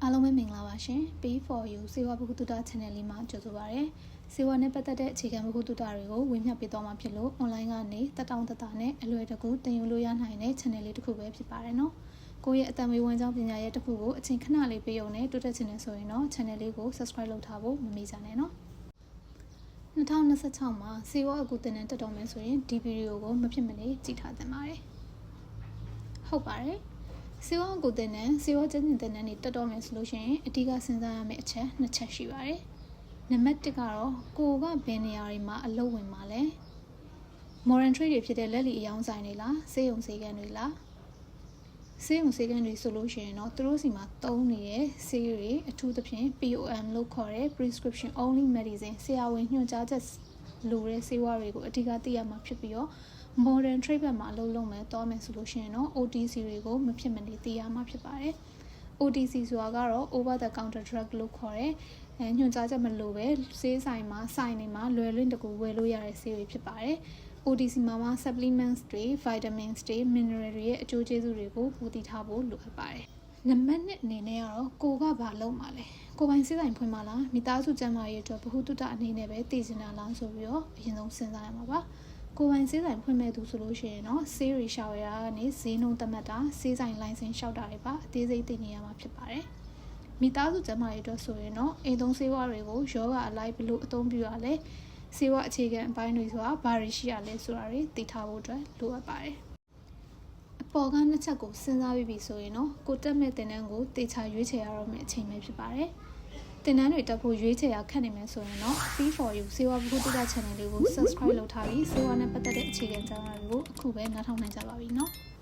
အားလုံးပဲမင်္ဂလာပါရှင် P4U စေဝါဘဟုတုတ channel လေးမှာကြိုဆိုပါရစေ။စေဝါနဲ့ပတ်သက်တဲ့အခြေခံဘဟုတုတတွေကိုဝေမျှပေးသွားမှာဖြစ်လို့ online ကနေတက်တောင်းတက်တာနဲ့အလွယ်တကူသင်ယူလို့ရနိုင်တဲ့ channel လေးတစ်ခုပဲဖြစ်ပါတယ်နော်။ကိုယ့်ရဲ့အတန်ဝေဝန်ကြောင်းပညာရဲ့တစ်ခုကိုအချိန်ခဏလေးပေးရုံနဲ့တိုးတက် channel ဆိုရင်တော့ channel လေးကို subscribe လုပ်ထားဖို့မမေ့ကြနဲ့နော်။2026မှာစေဝါအကူတင်တဲ့တက်တော်မယ်ဆိုရင်ဒီဗီဒီယိုကိုမဖြစ်မနေကြည့်ထားသင့်ပါတယ်။ဟုတ်ပါတယ်။စေဝါကိုတင်တဲ့စေဝါကျန်းကျင်တင်တဲ့နေတက်တော့မယ်ဆိုလို့ရှိရင်အဓိကစဉ်းစားရမယ့်အချက်2ချက်ရှိပါတယ်။နံပါတ်1ကတော့ကိုကဘယ်နေရာတွေမှာအလုပ်ဝင်မှာလဲ modern trade တွေဖြစ်တဲ့လက်လီအယောင်းဆိုင်တွေလားစေယုံစေကန်းတွေလားစေယုံစေကန်းတွေဆိုလို့ရှိရင်တော့သူတို့စီမှာသုံးနေတဲ့ဆေးတွေအထူးသဖြင့် POM လို့ခေါ်တဲ့ prescription only medicine ဆရာဝန်ညွှန်ကြားချက်လိုတဲ့ဆေးဝါးတွေကိုအဓိကသိရမှာဖြစ်ပြီးတော့ modern trade ဘက်မှာအလုပ်လုပ်မယ်တော့မယ်ဆိုလို့ရှိရင်တော့ OTC တွေကိုမဖြစ်မနေသိရမှာဖြစ်ပါတယ်။ OTC ဆိုတာကတော့ over the counter drug လို့ခေါ်တဲ့ညွှန်ကြားချက်မလိုပဲဆေးဆိုင်မှာဆိုင်တွေမှာလွယ်လွင်တကူဝယ်လို့ရတဲ့ဆေးတွေဖြစ်ပါတယ်။ OTC မှာ supplements တွေ vitamins တွေ mineral တွေရဲ့အကျိုးကျေးဇူးတွေကိုပိုသိထားဖို့လိုအပ်ပါတယ်။နံပါတ်1အနေနဲ့ကတော့ကိုကဘာလုပ်မှာလဲ။ကိုပိုင်ဆေးဆိုင်ဖွင့်မှာလားမိသားစုကျန်းမာရေးအတွက်ဘဟုတုတအနေနဲ့ပဲသိချင်တာလားဆိုပြီးတော့အရင်ဆုံးစဉ်းစားရမှာပါ။ကိုပိုင်ဆေးဆိုင်ဖွင့်မဲ့သူဆိုလို့ရှိရင်တော့ဆေးရီရှောက်ရတာကနေဈေးနှုန်းသတ်မှတ်တာဆေးဆိုင်လိုင်စင်လျှောက်တာတွေပါအသေးစိတ်သိနေရမှာဖြစ်ပါတယ်။မိသားစုကျန်းမာရေးအတွက်ဆိုရင်တော့အိမ်သုံးဆေးဝါးတွေကိုယောဂအလိုက်ဘလို့အသုံးပြုရလဲဆေးဝါးအခြေခံအပိုင်းတွေဆိုတာဘာတွေရှိရလဲဆိုတာတွေသိထားဖို့အတွက်လိုအပ်ပါတယ်။အပေါ်ကနှစ်ချက်ကိုစဉ်းစားပြီးပြီဆိုရင်တော့ကိုတက်မဲ့တင်တန်းကိုတေချာရွေးချယ်ရတော့မယ့်အချိန်ပဲဖြစ်ပါတယ်။တင်တန်းတွေတက်ဖို့ရွေးချယ်ရခက်နေမယ်ဆိုရင်တော့ P4U စေဝါဘဟုတုတ channel လေးကို subscribe လုပ်ထားပြီးစေဝါနဲ့ပတ်သက်တဲ့အခြေခံအကြောင်းအရာတွေကိုအခုပဲနားထောင်နိုင်ကြပါပြီနော်။